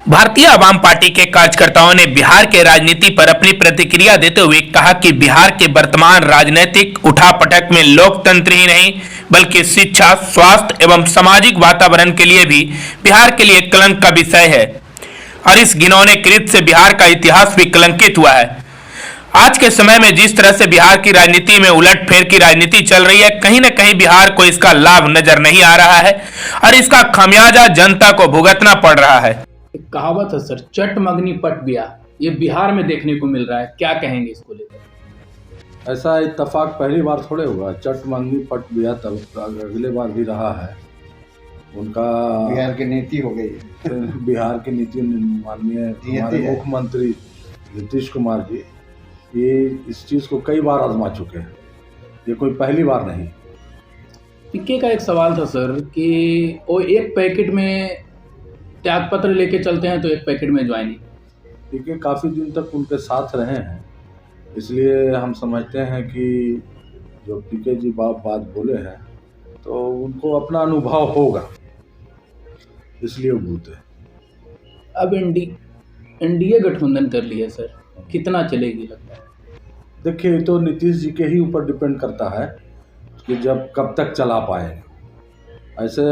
भारतीय आवाम पार्टी के कार्यकर्ताओं ने बिहार के राजनीति पर अपनी प्रतिक्रिया देते हुए कहा कि बिहार के वर्तमान राजनीतिक उठापटक में लोकतंत्र ही नहीं बल्कि शिक्षा, स्वास्थ्य एवं सामाजिक वातावरण के लिए भी बिहार के लिए कलंक का विषय है और इस घिनौने कृत्य से बिहार का इतिहास भी कलंकित हुआ है। आज के समय में जिस तरह से बिहार की राजनीति में उलटफेर की राजनीति चल रही है, कहीं न कहीं बिहार को इसका लाभ नजर नहीं आ रहा है और इसका खामियाजा जनता को भुगतना पड़ रहा है। एक कहावत है सर, चट मगनी पट बिया, ये बिहार में देखने को मिल रहा है। क्या कहेंगे इसको लेकर? ऐसा इत्तेफाक पहली बार थोड़े हुआ। चट मंगनी पट बिया तब अगले बार भी रहा है। उनका बिहार की नीति हो गई है। बिहार की नीति माननीय हमारे मुख्यमंत्री नीतीश कुमार जी ये इस चीज़ को कई बार आजमा चुके हैं, ये कोई पहली बार नहीं। पिक्के का एक सवाल था सर कि वो एक पैकेट में त्यागपत्र लेके चलते हैं तो एक पैकेट में ज्वाइनिंग। पिक्के काफ़ी दिन तक उनके साथ रहे हैं, इसलिए हम समझते हैं कि जो पिक्के जी बात बोले हैं तो उनको अपना अनुभव होगा, इसलिए वो बोलते हैं। अब एनडीए गठबंधन कर लिया सर, कितना चलेगी लगता है? देखिए, ये तो नीतीश जी के ही ऊपर डिपेंड करता है कि जब कब तक चला पाएंगे। ऐसे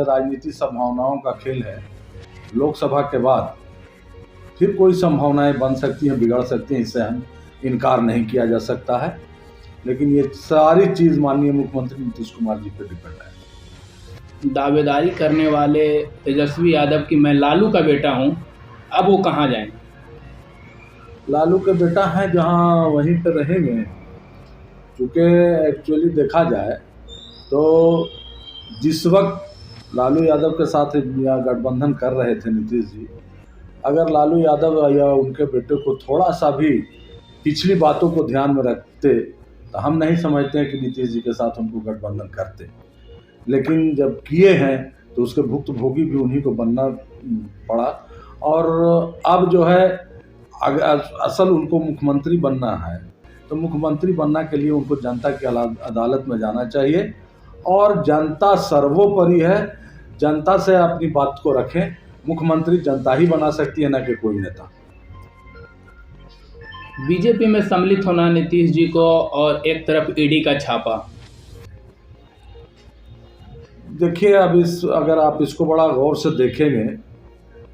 राजनीति संभावनाओं का खेल है। लोकसभा के बाद फिर कोई संभावनाएं बन सकती हैं, बिगड़ सकती हैं, इससे हम इनकार नहीं किया जा सकता है। लेकिन ये सारी चीज़ माननीय मुख्यमंत्री नीतीश कुमार जी पर डिपेंड है। दावेदारी करने वाले तेजस्वी यादव की मैं लालू का बेटा हूं, अब वो कहां जाएंगे? लालू के बेटा हैं जहां वहीं पर रहेंगे, क्योंकि एक्चुअली देखा जाए तो जिस वक्त लालू यादव के साथ या गठबंधन कर रहे थे नीतीश जी, अगर लालू यादव या उनके बेटे को थोड़ा सा भी पिछली बातों को ध्यान में रखते तो हम नहीं समझते हैं कि नीतीश जी के साथ उनको गठबंधन करते। लेकिन जब किए हैं तो उसके भुक्तभोगी भी उन्हीं को बनना पड़ा। और अब जो है असल उनको मुख्यमंत्री बनना है, तो मुख्यमंत्री बनने के लिए उनको जनता की अदालत में जाना चाहिए और जनता सर्वोपरि है। जनता से अपनी बात को रखें। मुख्यमंत्री जनता ही बना सकती है, ना कि कोई नेता। बीजेपी में सम्मिलित होना नीतीश जी को और एक तरफ ईडी का छापा। देखिए, अब अगर आप इसको बड़ा गौर से देखेंगे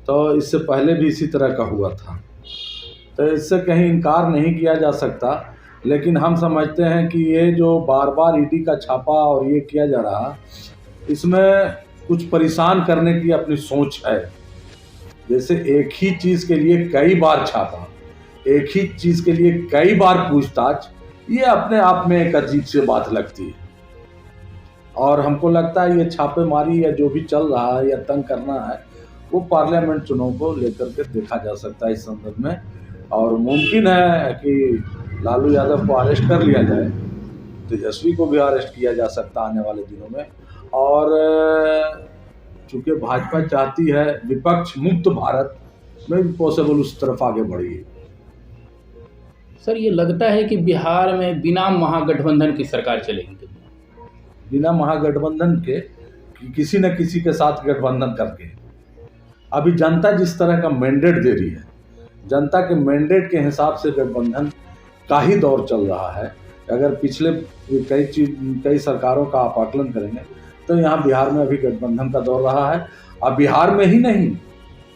तो इससे पहले भी इसी तरह का हुआ था, तो इससे कहीं इनकार नहीं किया जा सकता। लेकिन हम समझते हैं कि ये जो बार बार ईडी का छापा और ये किया जा रहा, इसमें कुछ परेशान करने की अपनी सोच है। जैसे एक ही चीज़ के लिए कई बार छापा, एक ही चीज़ के लिए कई बार पूछताछ, ये अपने आप में एक अजीब सी बात लगती है। और हमको लगता है ये छापेमारी या जो भी चल रहा है या तंग करना है, वो पार्लियामेंट चुनाव को लेकर के देखा जा सकता है इस संदर्भ में। और मुमकिन है कि लालू यादव को अरेस्ट कर लिया जाए, तेजस्वी को भी अरेस्ट किया जा सकता आने वाले दिनों में। और चूँकि भाजपा चाहती है विपक्ष मुक्त भारत में, पॉसिबल उस तरफ आगे बढ़ी है। सर, ये लगता है कि बिहार में बिना महागठबंधन की सरकार चलेगी। बिना महागठबंधन के किसी न किसी के साथ गठबंधन करके, अभी जनता जिस तरह का मैंडेट दे रही है, जनता के मैंडेट के हिसाब से गठबंधन का ही दौर चल रहा है। अगर पिछले कई सरकारों का आप आकलन करेंगे तो यहाँ बिहार में अभी गठबंधन का दौर रहा है। अब बिहार में ही नहीं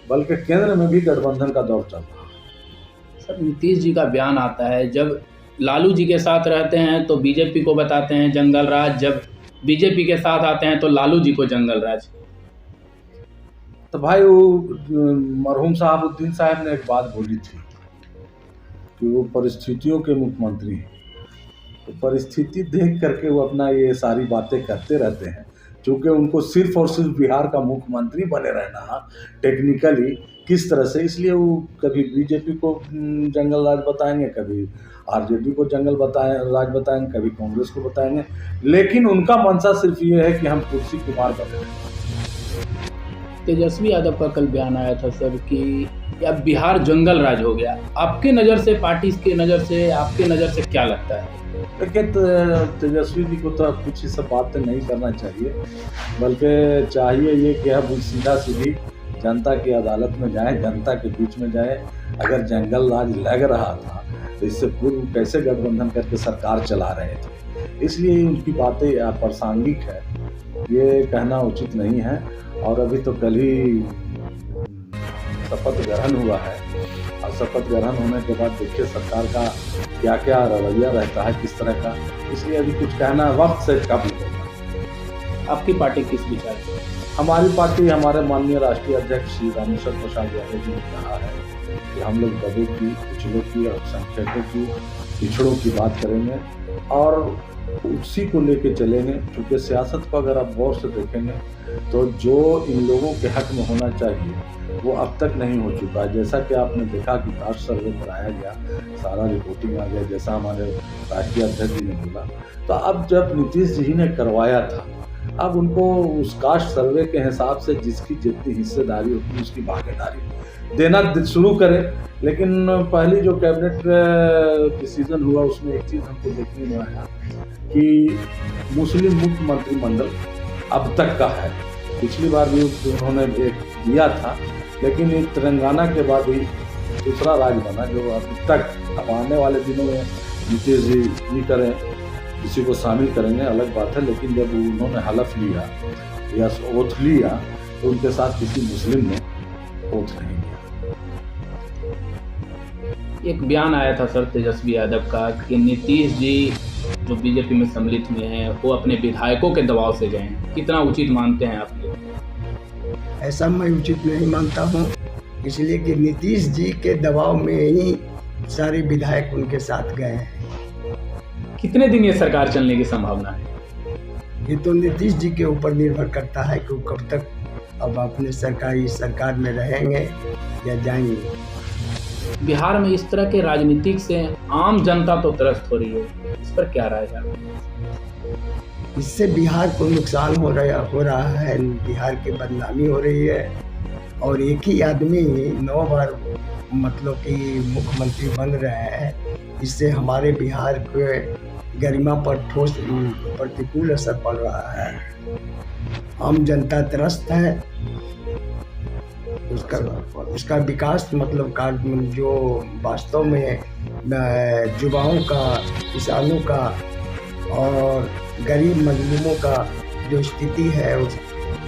बल्कि केंद्र में भी गठबंधन का दौर चल रहा है। सर, नीतीश जी का बयान आता है, जब लालू जी के साथ रहते हैं तो बीजेपी को बताते हैं जंगल राज, जब बीजेपी के साथ आते हैं तो लालू जी को जंगल राज। तो भाई, वो मरहूम साहबुद्दीन साहब ने एक बात बोली थी कि वो परिस्थितियों के मुख्यमंत्री हैं। तो परिस्थिति देख करके वो अपना ये सारी बातें करते रहते हैं, क्योंकि उनको सिर्फ और सिर्फ बिहार का मुख्यमंत्री बने रहना टेक्निकली किस तरह से, इसलिए वो कभी बीजेपी को जंगल राज बताएंगे, कभी आरजेडी को जंगल राज बताएंगे, कभी कांग्रेस को बताएंगे। लेकिन उनका मंशा सिर्फ ये है कि हम कुर्सी कुमार बने रहें। तेजस्वी यादव का कल बयान आया था सर कि अब बिहार जंगल राज हो गया। आपके नज़र से, पार्टी की नज़र से, आपके नज़र से क्या लगता है? देखिए, तेजस्वी जी को तो अब कुछ ही सब बातें नहीं करना चाहिए, बल्कि चाहिए ये कि अब सीधा सीधी जनता की अदालत में जाएं, जनता के बीच में जाएं। अगर जंगल राज लग रहा था तो इससे पूर्व कैसे गठबंधन करके सरकार चला रहे थे। इसलिए उनकी बातें अप्रासंगिक है, ये कहना उचित नहीं है। और अभी तो कल ही शपथ ग्रहण हुआ है और शपथ ग्रहण होने के बाद देखिए सरकार का क्या क्या रवैया रहता है, किस तरह का। इसलिए अभी कुछ कहना वक्त से कम होगा। आपकी पार्टी किस विचार की? हमारी पार्टी, हमारे माननीय राष्ट्रीय अध्यक्ष श्री रामेश्वर प्रसाद यादव जी ने कहा है कि हम लोग दबों की, पिछड़ों की, अल्पसंख्यकों की, पिछड़ों की बात करेंगे और उसी को लेके चलेंगे। क्योंकि सियासत को अगर आप गौर से देखेंगे तो जो इन लोगों के हक में होना चाहिए वो अब तक नहीं हो चुका है। जैसा कि आपने देखा कि कास्ट सर्वे कराया गया, सारा रिपोर्टिंग आ गया, जैसा हमारे राष्ट्रीय अध्यक्ष जी ने बोला। तो अब जब नीतीश जी ने करवाया था, अब उनको उस कास्ट सर्वे के हिसाब से जिसकी जितनी हिस्सेदारी होती है उसकी भागीदारी देना शुरू करें। लेकिन पहली जो कैबिनेट डिसीजन हुआ उसमें एक चीज़ हमको देखने में आया कि मुस्लिम मुक्त मंत्रिमंडल अब तक का है। पिछली बार भी उन्होंने एक दिया था, लेकिन ये तेलंगाना के बाद ही दूसरा राज्य बना जो अभी तक। अब आने वाले दिनों में नीतीश जी करें, किसी को शामिल करेंगे अलग बात है, लेकिन जब उन्होंने हलफ लिया या ओथ लिया तो उनके साथ किसी मुस्लिम ने ओथ नहीं लिया। एक बयान आया था सर तेजस्वी यादव का कि नीतीश जी जो बीजेपी में सम्मिलित हुए हैं वो अपने विधायकों के दबाव से गए हैं। कितना उचित मानते हैं आप ये? ऐसा मैं उचित नहीं मानता हूँ, इसलिए कि नीतीश जी के दबाव में ही सारे विधायक उनके साथ गए हैं। कितने दिन ये सरकार चलने की संभावना है? ये तो नीतीश जी के ऊपर निर्भर करता है कि वो कब तक अब अपने सरकार में रहेंगे या जाएंगे। बिहार में इस तरह के राजनीतिक से आम जनता तो त्रस्त हो रही है, इस पर क्या राय है? इससे बिहार को नुकसान हो रहा है, बिहार की बदनामी हो रही है। और एक ही आदमी 9 बार मतलब कि मुख्यमंत्री बन रहे हैं, इससे हमारे बिहार के गरिमा पर ठोस प्रतिकूल असर पड़ रहा है। आम जनता त्रस्त है, उसका विकास मतलब जो वास्तव में युवाओं का, किसानों का और गरीब मजलूमों का जो स्थिति है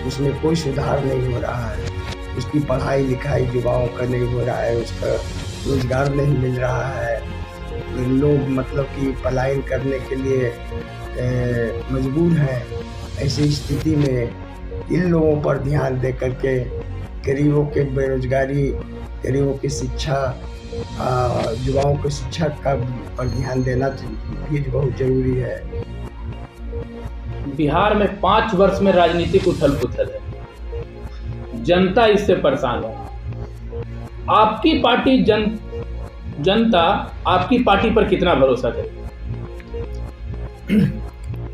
उसमें कोई सुधार नहीं हो रहा है। उसकी पढ़ाई लिखाई युवाओं का नहीं हो रहा है, उसका रोजगार नहीं मिल रहा है। लोग मतलब कि पलायन करने के लिए मजबूर हैं। ऐसी स्थिति में इन लोगों पर ध्यान दे करके गरीबों के बेरोजगारी, गरीबों की शिक्षा, युवाओं को शिक्षा का पर ध्यान देना भी बहुत जरूरी है। बिहार में 5 वर्ष में राजनीतिक उथल पुथल है, जनता इससे परेशान है। आपकी पार्टी जनता आपकी पार्टी पर कितना भरोसा करे?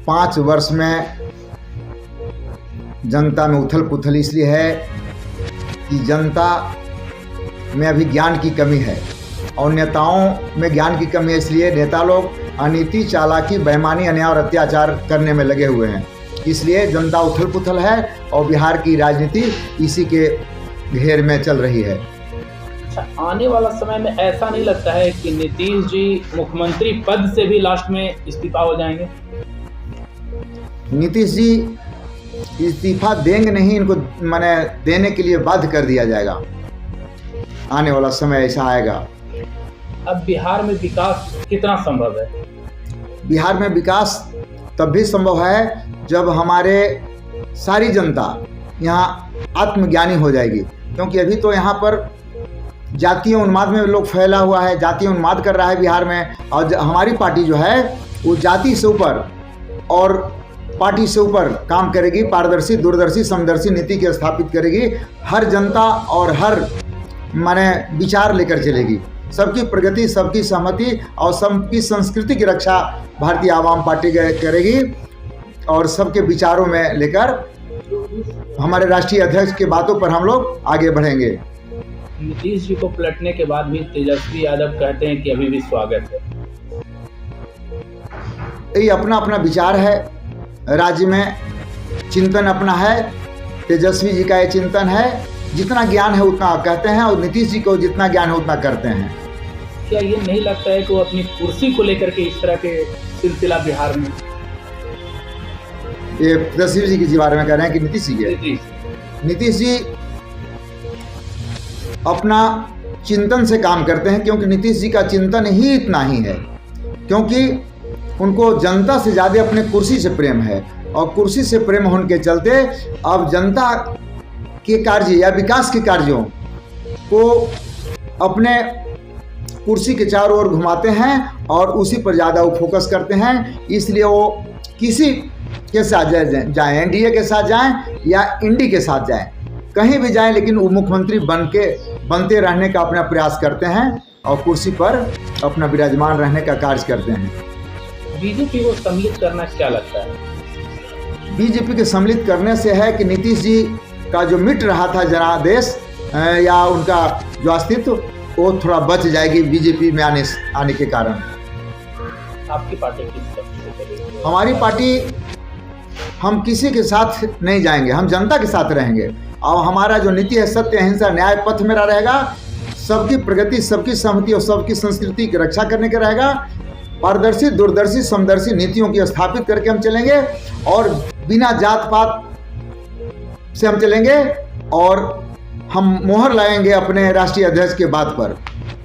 5 वर्ष में जनता में उथल पुथल इसलिए है कि जनता में अभी ज्ञान की कमी है और नेताओं में ज्ञान की कमी है। इसलिए नेता लोग अनीति, चालाकी, बेईमानी, अन्याय और अत्याचार करने में लगे हुए हैं। इसलिए जनता उथल पुथल है और बिहार की राजनीति इसी के घेर में चल रही है। अच्छा, आने वाला समय में ऐसा नहीं लगता है कि नीतीश जी मुख्यमंत्री पद से भी लास्ट में इस्तीफा हो जाएंगे? नीतीश जी इस्तीफा देंगे नहीं, इनको माने देने के लिए बाध्य कर दिया जाएगा। आने वाला समय ऐसा आएगा। अब बिहार में विकास कितना संभव है? बिहार में विकास तब भी संभव है जब हमारे सारी जनता यहाँ आत्मज्ञानी हो जाएगी। क्योंकि अभी तो यहाँ पर जातीय उन्माद में लोग फैला हुआ है, जातीय उन्माद कर रहा है बिहार में। और हमारी पार्टी जो है वो जाति से ऊपर और पार्टी से ऊपर काम करेगी, पारदर्शी, दूरदर्शी, समदर्शी नीति की स्थापित करेगी। हर जनता और हर माने विचार लेकर चलेगी। सबकी प्रगति, सबकी सहमति और सबकी संस्कृति की रक्षा भारतीय आवाम पार्टी करेगी और सबके विचारों में लेकर हमारे राष्ट्रीय अध्यक्ष की बातों पर हम लोग आगे बढ़ेंगे। नीतीश जी को पलटने के बाद भी तेजस्वी यादव कहते हैं कि अभी भी स्वागत है। ये अपना अपना विचार है, राज्य में चिंतन अपना है। तेजस्वी जी का ये चिंतन है जितना ज्ञान है उतना कहते हैं और नीतीश जी को जितना ज्ञान है उतना करते हैं। क्या ये नहीं लगता है कि वो अपनी कुर्सी को लेकर के इस तरह के सिलसिला बिहार में? ये तस्वीर जी के बारे में कह रहे हैं कि नीतीश जी के? नीतीश जी अपना चिंतन से काम करते हैं, क्योंकि नीतीश जी का चिंतन ही इतना ही है, क्योंकि उनको जनता से ज़्यादा अपने कुर्सी से प्रेम है, और कुर्सी से प्रेम होने के चलते अब जनता के कार्य या विकास के कार्यों को अपने कुर्सी के चारों ओर घुमाते हैं और उसी पर ज़्यादा वो फोकस करते हैं। इसलिए वो किसी के साथ जाएं, एनडीए के साथ जाएं या इंडी के साथ जाएं, कहीं भी जाएं, लेकिन वो मुख्यमंत्री बनते रहने का अपना प्रयास करते हैं और कुर्सी पर अपना विराजमान रहने का कार्य करते हैं। बीजेपी को सम्मिलित करना क्या लगता है? बीजेपी के सम्मिलित करने से है कि नीतीश जी का जो मिट रहा था जनादेश या उनका जो अस्तित्व वो थोड़ा बच जाएगी बीजेपी में आने के कारण। आपकी पार्टी किस तरफ से चलेगी? हमारी पार्टी, हम किसी के साथ नहीं जाएंगे, हम जनता के साथ रहेंगे और हमारा जो नीति है सत्य अहिंसा न्याय पथ मेरा रहेगा। सबकी प्रगति, सबकी सहमति और सबकी संस्कृति की रक्षा करने का रहेगा। पारदर्शी, दूरदर्शी, समदर्शी नीतियों की स्थापित करके हम चलेंगे और बिना जात पात से हम चलेंगे और हम मोहर लगाएंगे अपने राष्ट्रीय अध्यक्ष के बात पर।